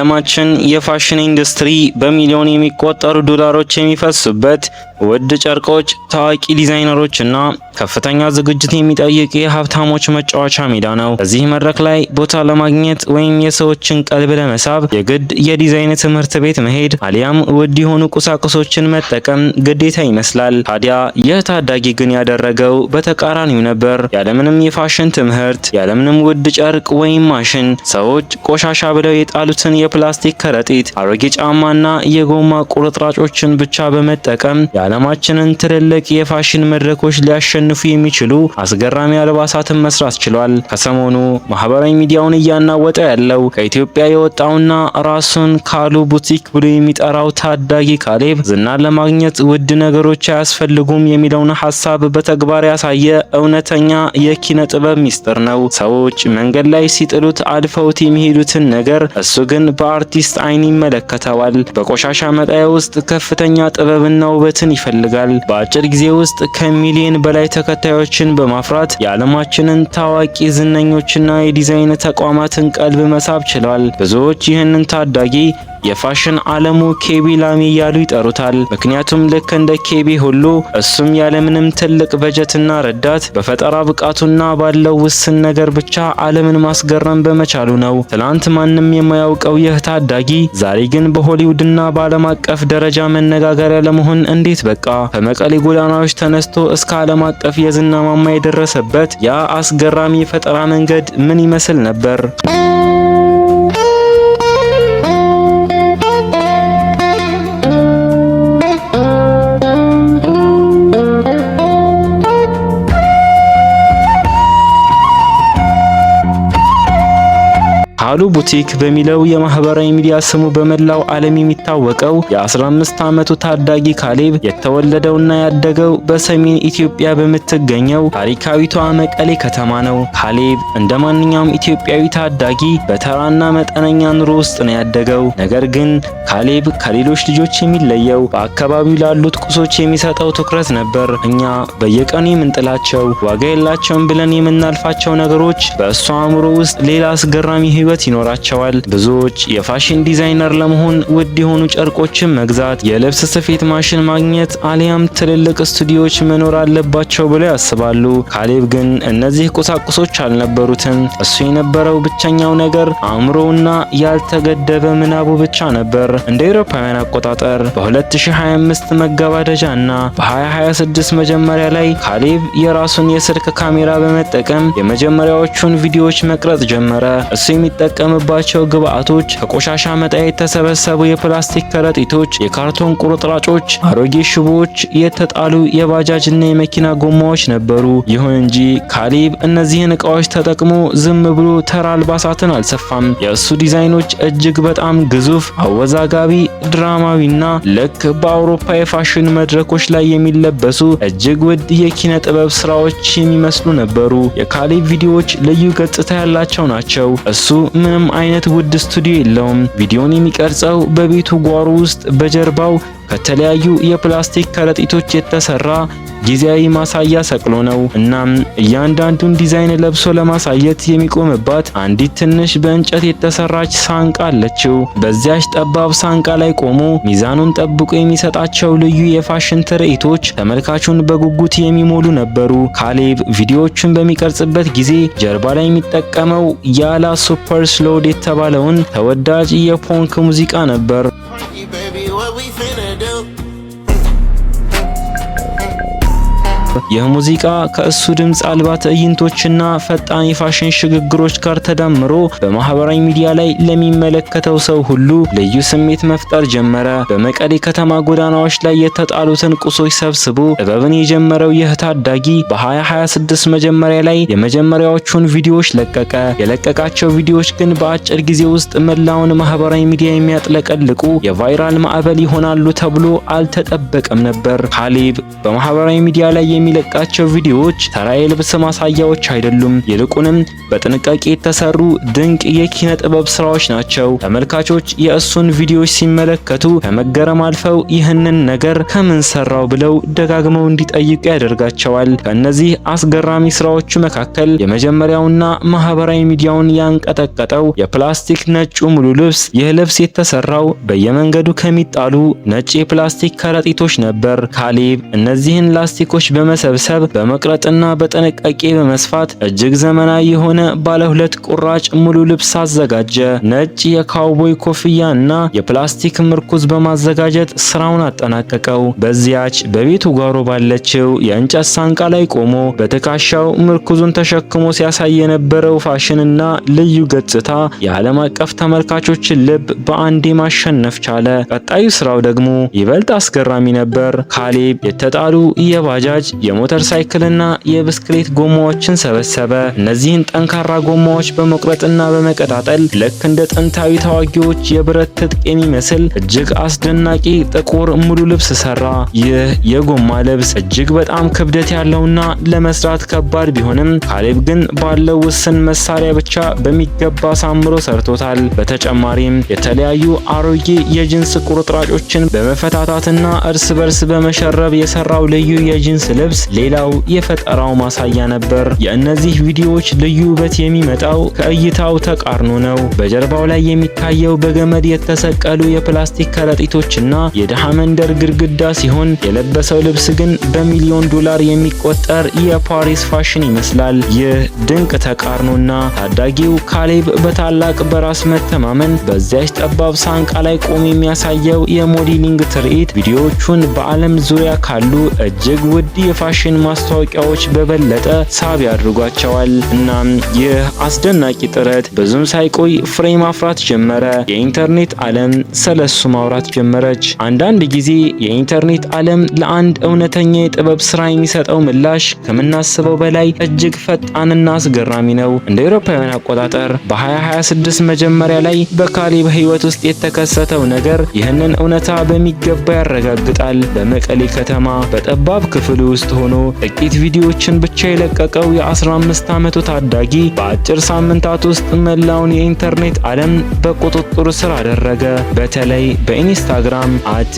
በዓለማችን የፋሽን ኢንዱስትሪ በሚሊዮን የሚቆጠሩ ዶላሮች የሚፈሱበት ውድ ጨርቆች፣ ታዋቂ ዲዛይነሮችና ከፍተኛ ዝግጅት የሚጠይቅ የሀብታሞች መጫወቻ ሜዳ ነው። በዚህ መድረክ ላይ ቦታ ለማግኘት ወይም የሰዎችን ቀልብ ለመሳብ የግድ የዲዛይን ትምህርት ቤት መሄድ አሊያም ውድ የሆኑ ቁሳቁሶችን መጠቀም ግዴታ ይመስላል። ታዲያ ይህ ታዳጊ ግን ያደረገው በተቃራኒው ነበር። ያለምንም የፋሽን ትምህርት፣ ያለምንም ውድ ጨርቅ ወይም ማሽን ሰዎች ቆሻሻ ብለው የጣሉትን የፕላስቲክ ከረጢት፣ አሮጌ ጫማና የጎማ ቁርጥራጮችን ብቻ በመጠቀም የዓለማችንን ትልልቅ የፋሽን መድረኮች ሊያሸንፉ የሚችሉ አስገራሚ አልባሳትን መስራት ችሏል። ከሰሞኑ ማህበራዊ ሚዲያውን እያናወጠ ያለው ከኢትዮጵያ የወጣውና ራሱን ካሉ ቡቲክ ብሎ የሚጠራው ታዳጊ ካሌብ ዝናን ለማግኘት ውድ ነገሮች አያስፈልጉም የሚለውን ሐሳብ በተግባር ያሳየ እውነተኛ የኪነ ጥበብ ሚስጥር ነው። ሰዎች መንገድ ላይ ሲጥሉት አልፈውት የሚሄዱትን ነገር እሱ ግን በአርቲስት አይን ይመለከተዋል። በቆሻሻ መጣያ ውስጥ ከፍተኛ ጥበብና ውበትን ይፈልጋል። በአጭር ጊዜ ውስጥ ከሚሊዮን በላይ ተከታዮችን በማፍራት የዓለማችንን ታዋቂ ዝነኞችና የዲዛይን ተቋማትን ቀልብ መሳብ ችሏል። ብዙዎች ይህንን ታዳጊ የፋሽን ዓለሙ ኬቢ ላሚ እያሉ ይጠሩታል። ምክንያቱም ልክ እንደ ኬቢ ሁሉ እሱም ያለምንም ትልቅ በጀትና ረዳት በፈጠራ ብቃቱና ባለው ውስን ነገር ብቻ ዓለምን ማስገረም በመቻሉ ነው። ትላንት ማንም የማያውቀው ይህ ታዳጊ ዛሬ ግን በሆሊውድና በዓለም አቀፍ ደረጃ መነጋገሪያ ለመሆን እንዴት በቃ? ከመቀሌ ጎዳናዎች ተነስቶ እስከ ዓለም አቀፍ የዝና ማማ የደረሰበት ያ አስገራሚ የፈጠራ መንገድ ምን ይመስል ነበር? ካሉ ቡቲክ በሚለው የማህበራዊ ሚዲያ ስሙ በመላው ዓለም የሚታወቀው የ15 ዓመቱ ታዳጊ ካሌብ የተወለደውና ያደገው በሰሜን ኢትዮጵያ በምትገኘው ታሪካዊቷ መቀሌ ከተማ ነው። ካሌብ እንደማንኛውም ኢትዮጵያዊ ታዳጊ በተራና መጠነኛ ኑሮ ውስጥ ነው ያደገው። ነገር ግን ካሌብ ከሌሎች ልጆች የሚለየው በአካባቢው ላሉት ቁሶች የሚሰጠው ትኩረት ነበር። እኛ በየቀኑ የምንጥላቸው ዋጋ የላቸውም ብለን የምናልፋቸው ነገሮች በእሱ አእምሮ ውስጥ ሌላ አስገራሚ ህይወት ይኖራቸዋል። ብዙዎች የፋሽን ዲዛይነር ለመሆን ውድ የሆኑ ጨርቆችን መግዛት፣ የልብስ ስፌት ማሽን ማግኘት አሊያም ትልልቅ ስቱዲዮዎች መኖር አለባቸው ብለው ያስባሉ። ካሌብ ግን እነዚህ ቁሳቁሶች አልነበሩትም። እሱ የነበረው ብቸኛው ነገር አእምሮውና ያልተገደበ ምናቡ ብቻ ነበር። እንደ አውሮፓውያን አቆጣጠር በ2025 መገባደጃ እና በ2026 መጀመሪያ ላይ ካሌብ የራሱን የስልክ ካሜራ በመጠቀም የመጀመሪያዎቹን ቪዲዮዎች መቅረጽ ጀመረ። እሱ የሚጠቀምባቸው ግብአቶች ከቆሻሻ መጣያ የተሰበሰቡ የፕላስቲክ ከረጢቶች፣ የካርቶን ቁርጥራጮች፣ አሮጌ ሽቦዎች፣ የተጣሉ የባጃጅና የመኪና ጎማዎች ነበሩ። ይሁን እንጂ ካሌብ እነዚህን ዕቃዎች ተጠቅሞ ዝም ብሎ ተራ አልባሳትን አልሰፋም። የእሱ ዲዛይኖች እጅግ በጣም ግዙፍ፣ አወዛጋቢ፣ ድራማዊና ልክ በአውሮፓ የፋሽን መድረኮች ላይ የሚለበሱ እጅግ ውድ የኪነ ጥበብ ስራዎች የሚመስሉ ነበሩ። የካሌብ ቪዲዮዎች ልዩ ገጽታ ያላቸው ናቸው። እሱ ምንም አይነት ውድ ስቱዲዮ የለውም። ቪዲዮን የሚቀርጸው በቤቱ ጓሮ ውስጥ በጀርባው ከተለያዩ የፕላስቲክ ከረጢቶች የተሰራ ጊዜያዊ ማሳያ ሰቅሎ ነው። እናም እያንዳንዱን ዲዛይን ለብሶ ለማሳየት የሚቆምባት አንዲት ትንሽ በእንጨት የተሰራች ሳንቃ አለችው። በዚያች ጠባብ ሳንቃ ላይ ቆሞ ሚዛኑን ጠብቆ የሚሰጣቸው ልዩ የፋሽን ትርኢቶች ተመልካቹን በጉጉት የሚሞሉ ነበሩ። ካሌብ ቪዲዮዎቹን በሚቀርጽበት ጊዜ ጀርባ ላይ የሚጠቀመው ያላ ሱፐር ስሎድ የተባለውን ተወዳጅ የፖንክ ሙዚቃ ነበር። ይህ ሙዚቃ ከእሱ ድምፅ አልባ ትዕይንቶችና ፈጣን የፋሽን ሽግግሮች ጋር ተዳምሮ በማህበራዊ ሚዲያ ላይ ለሚመለከተው ሰው ሁሉ ልዩ ስሜት መፍጠር ጀመረ። በመቀሌ ከተማ ጎዳናዎች ላይ የተጣሉትን ቁሶች ሰብስቦ ጥበብን የጀመረው ይህ ታዳጊ በ2026 መጀመሪያ ላይ የመጀመሪያዎቹን ቪዲዮዎች ለቀቀ። የለቀቃቸው ቪዲዮዎች ግን በአጭር ጊዜ ውስጥ መላውን ማህበራዊ ሚዲያ የሚያጥለቀልቁ የቫይራል ማዕበል ይሆናሉ ተብሎ አልተጠበቀም ነበር። ካሌብ በማህበራዊ ሚዲያ ላይ የሚለቃቸው ቪዲዮዎች ተራ የልብስ ማሳያዎች አይደሉም። ይልቁንም በጥንቃቄ የተሰሩ ድንቅ የኪነ ጥበብ ስራዎች ናቸው። ተመልካቾች የእሱን ቪዲዮዎች ሲመለከቱ ከመገረም አልፈው ይህንን ነገር ከምን ሰራው ብለው ደጋግመው እንዲጠይቁ ያደርጋቸዋል። ከእነዚህ አስገራሚ ስራዎቹ መካከል የመጀመሪያውና ማህበራዊ ሚዲያውን ያንቀጠቀጠው የፕላስቲክ ነጩ ሙሉ ልብስ። ይህ ልብስ የተሰራው በየመንገዱ ከሚጣሉ ነጭ የፕላስቲክ ከረጢቶች ነበር። ካሌብ እነዚህን ላስቲኮች በመሰብሰብ በመቅረጥና በጥንቃቄ በመስፋት እጅግ ዘመናዊ የሆነ ባለ ሁለት ቁራጭ ሙሉ ልብስ አዘጋጀ። ነጭ የካውቦይ ኮፍያ እና የፕላስቲክ ምርኩዝ በማዘጋጀት ስራውን አጠናቀቀው። በዚያች በቤቱ ጓሮ ባለችው የእንጨት ሳንቃ ላይ ቆሞ በትከሻው ምርኩዙን ተሸክሞ ሲያሳይ የነበረው ፋሽንና ልዩ ገጽታ የዓለም አቀፍ ተመልካቾችን ልብ በአንዴ ማሸነፍ ቻለ። ቀጣዩ ስራው ደግሞ ይበልጥ አስገራሚ ነበር። ካሌብ የተጣሉ የባጃጅ የሞተር ሳይክልና የብስክሌት ጎማዎችን ሰበሰበ። እነዚህን ጠንካራ ጎማዎች በመቁረጥና በመቀጣጠል ልክ እንደ ጥንታዊ ተዋጊዎች የብረት ትጥቅ የሚመስል እጅግ አስደናቂ ጥቁር ሙሉ ልብስ ሰራ። ይህ የጎማ ልብስ እጅግ በጣም ክብደት ያለውና ለመስራት ከባድ ቢሆንም ካሌብ ግን ባለው ውስን መሳሪያ ብቻ በሚገባ አሳምሮ ሰርቶታል። በተጨማሪም የተለያዩ አሮጌ የጂንስ ቁርጥራጮችን በመፈታታትና እርስ በርስ በመሸረብ የሰራው ልዩ የጂንስ ልብስ ሌላው የፈጠራው ማሳያ ነበር። የእነዚህ ቪዲዮዎች ልዩ ውበት የሚመጣው ከእይታው ተቃርኖ ነው። በጀርባው ላይ የሚታየው በገመድ የተሰቀሉ የፕላስቲክ ከረጢቶችና የድሃ መንደር ግድግዳ ሲሆን የለበሰው ልብስ ግን በሚሊዮን ዶላር የሚቆጠር የፓሪስ ፋሽን ይመስላል። ይህ ድንቅ ተቃርኖና ታዳጊው ካሌብ በታላቅ በራስ መተማመን በዚያች ጠባብ ሳንቃ ላይ ቆሞ የሚያሳየው የሞዴሊንግ ትርኢት ቪዲዮዎቹን በዓለም ዙሪያ ካሉ እጅግ ውድ የፋሽን ማስታወቂያዎች በበለጠ ሳቢ አድርጓቸዋል። እናም ይህ አስደናቂ ጥረት ብዙም ሳይቆይ ፍሬ ማፍራት ጀመረ። የኢንተርኔት ዓለም ስለሱ ማውራት ጀመረች። አንዳንድ ጊዜ የኢንተርኔት ዓለም ለአንድ እውነተኛ የጥበብ ስራ የሚሰጠው ምላሽ ከምናስበው በላይ እጅግ ፈጣንና አስገራሚ ነው። እንደ አውሮፓውያን አቆጣጠር በ2026 መጀመሪያ ላይ በካሌብ ህይወት ውስጥ የተከሰተው ነገር ይህንን እውነታ በሚገባ ያረጋግጣል። በመቀሌ ከተማ በጠባብ ክፍል ውስጥ ሆኖ ጥቂት ቪዲዮዎችን ብቻ የለቀቀው የ15 ዓመቱ ታዳጊ በአጭር ሳምንታት ውስጥ መላውን የኢንተርኔት ዓለም በቁጥጥር ስር አደረገ። በተለይ በኢንስታግራም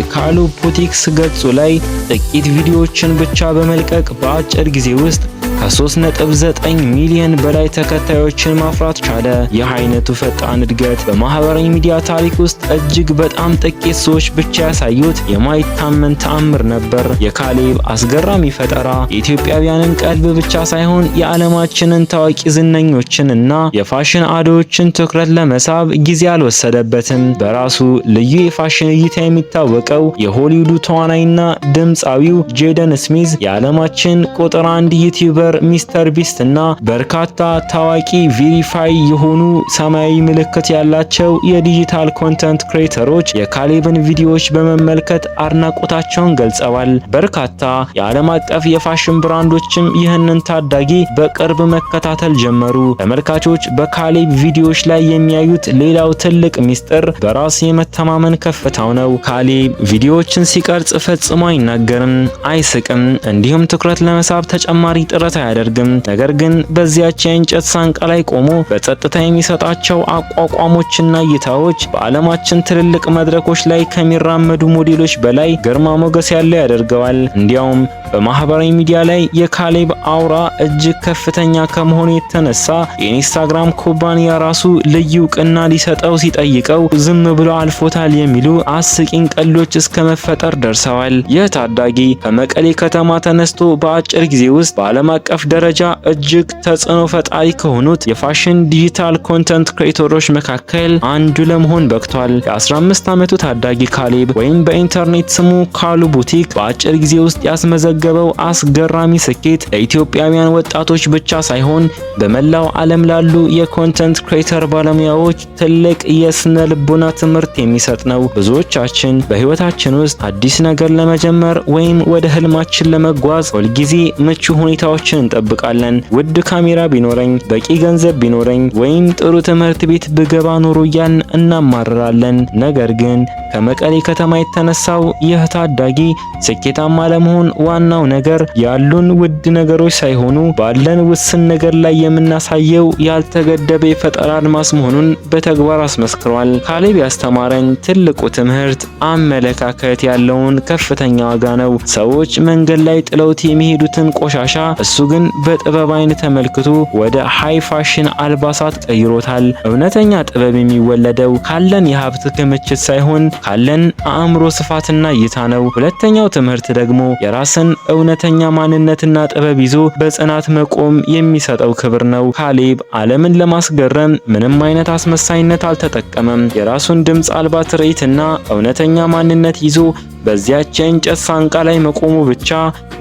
@ካሉቡቲክስ ገጹ ላይ ጥቂት ቪዲዮዎችን ብቻ በመልቀቅ በአጭር ጊዜ ውስጥ ከ3.9 ሚሊዮን በላይ ተከታዮችን ማፍራት ቻለ። ይህ አይነቱ ፈጣን እድገት በማህበራዊ ሚዲያ ታሪክ ውስጥ እጅግ በጣም ጥቂት ሰዎች ብቻ ያሳዩት የማይታመን ተአምር ነበር። የካሌብ አስገራሚ ፈጠራ የኢትዮጵያውያንን ቀልብ ብቻ ሳይሆን የዓለማችንን ታዋቂ ዝነኞችን እና የፋሽን አዶዎችን ትኩረት ለመሳብ ጊዜ አልወሰደበትም። በራሱ ልዩ የፋሽን እይታ የሚታወቀው የሆሊውዱ ተዋናይና ድምፃዊው ጄደን ስሚዝ የዓለማችን ቁጥር 1 ዩቲዩበር ሚስተር ቢስት እና በርካታ ታዋቂ ቬሪፋይ የሆኑ ሰማያዊ ምልክት ያላቸው የዲጂታል ኮንተንት ክሬተሮች የካሌብን ቪዲዮዎች በመመልከት አድናቆታቸውን ገልጸዋል። በርካታ የዓለም አቀፍ የፋሽን ብራንዶችም ይህንን ታዳጊ በቅርብ መከታተል ጀመሩ። ተመልካቾች በካሌብ ቪዲዮዎች ላይ የሚያዩት ሌላው ትልቅ ሚስጥር በራስ የመተማመን ከፍታው ነው። ካሌብ ቪዲዮዎችን ሲቀርጽ ፈጽሞ አይናገርም፣ አይስቅም፣ እንዲሁም ትኩረት ለመሳብ ተጨማሪ ጥረት አያደርግም። ነገር ግን በዚያች የእንጨት ሳንቃ ላይ ቆሞ በጸጥታ የሚሰጣቸው አቋቋሞችና እይታዎች በዓለማችን ትልልቅ መድረኮች ላይ ከሚራመዱ ሞዴሎች በላይ ግርማ ሞገስ ያለው ያደርገዋል። እንዲያውም በማህበራዊ ሚዲያ ላይ የካሌብ አውራ እጅግ ከፍተኛ ከመሆኑ የተነሳ የኢንስታግራም ኩባንያ ራሱ ልዩ እውቅና ሊሰጠው ሲጠይቀው ዝም ብሎ አልፎታል የሚሉ አስቂኝ ቀልዶች እስከ መፈጠር ደርሰዋል። ይህ ታዳጊ ከመቀሌ ከተማ ተነስቶ በአጭር ጊዜ ውስጥ በዓለም አቀፍ ደረጃ እጅግ ተጽዕኖ ፈጣሪ ከሆኑት የፋሽን ዲጂታል ኮንተንት ክሬተሮች መካከል አንዱ ለመሆን በቅቷል። የ15 ዓመቱ ታዳጊ ካሌብ ወይም በኢንተርኔት ስሙ ካሉቡቲክ በአጭር ጊዜ ውስጥ ያስመዘገበው አስገራሚ ስኬት ለኢትዮጵያውያን ወጣቶች ብቻ ሳይሆን በመላው ዓለም ላሉ የኮንተንት ክሬተር ባለሙያዎች ትልቅ የስነ ልቦና ትምህርት የሚሰጥ ነው። ብዙዎቻችን በህይወታችን ውስጥ አዲስ ነገር ለመጀመር ወይም ወደ ህልማችን ለመጓዝ ሁልጊዜ ምቹ ሁኔታዎችን ውጤቶችን እንጠብቃለን። ውድ ካሜራ ቢኖረኝ፣ በቂ ገንዘብ ቢኖረኝ ወይም ጥሩ ትምህርት ቤት ብገባ ኖሮ እያልን እናማርራለን። ነገር ግን ከመቀሌ ከተማ የተነሳው ይህ ታዳጊ ስኬታማ ለመሆን ዋናው ነገር ያሉን ውድ ነገሮች ሳይሆኑ ባለን ውስን ነገር ላይ የምናሳየው ያልተገደበ የፈጠራ አድማስ መሆኑን በተግባር አስመስክሯል። ካሌብ ያስተማረኝ ትልቁ ትምህርት አመለካከት ያለውን ከፍተኛ ዋጋ ነው። ሰዎች መንገድ ላይ ጥለውት የሚሄዱትን ቆሻሻ እሱ ግን በጥበብ አይን ተመልክቶ ወደ ሃይ ፋሽን አልባሳት ቀይሮታል። እውነተኛ ጥበብ የሚወለደው ካለን የሀብት ክምችት ሳይሆን ካለን አእምሮ ስፋትና እይታ ነው። ሁለተኛው ትምህርት ደግሞ የራስን እውነተኛ ማንነትና ጥበብ ይዞ በጽናት መቆም የሚሰጠው ክብር ነው። ካሌብ ዓለምን ለማስገረም ምንም አይነት አስመሳይነት አልተጠቀመም። የራሱን ድምፅ አልባ ትርኢትና እውነተኛ ማንነት ይዞ በዚያች የእንጨት ሳንቃ ላይ መቆሙ ብቻ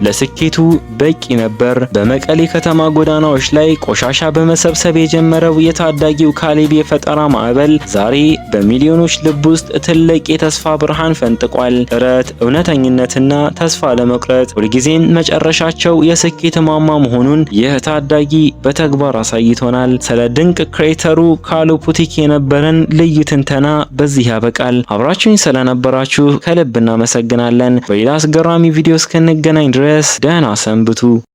ለስኬቱ በቂ ነበር። በመቀሌ ከተማ ጎዳናዎች ላይ ቆሻሻ በመሰብሰብ የጀመረው የታዳጊው ካሌብ የፈጠራ ማዕበል ዛሬ በሚሊዮኖች ልብ ውስጥ ትልቅ የተስፋ ብርሃን ፈንጥቋል። ጥረት፣ እውነተኝነትና ተስፋ ለመቁረጥ ሁልጊዜም መጨረሻቸው የስኬት ማማ መሆኑን ይህ ታዳጊ በተግባር አሳይቶናል። ስለ ድንቅ ክሬተሩ ካሉ ፑቲክ የነበረን ልዩ ትንተና በዚህ ያበቃል። አብራችሁኝ ስለነበራችሁ ከልብ እናመሰግናለን። በሌላ አስገራሚ ቪዲዮ እስክንገናኝ ድረስ ደህና ሰንብቱ።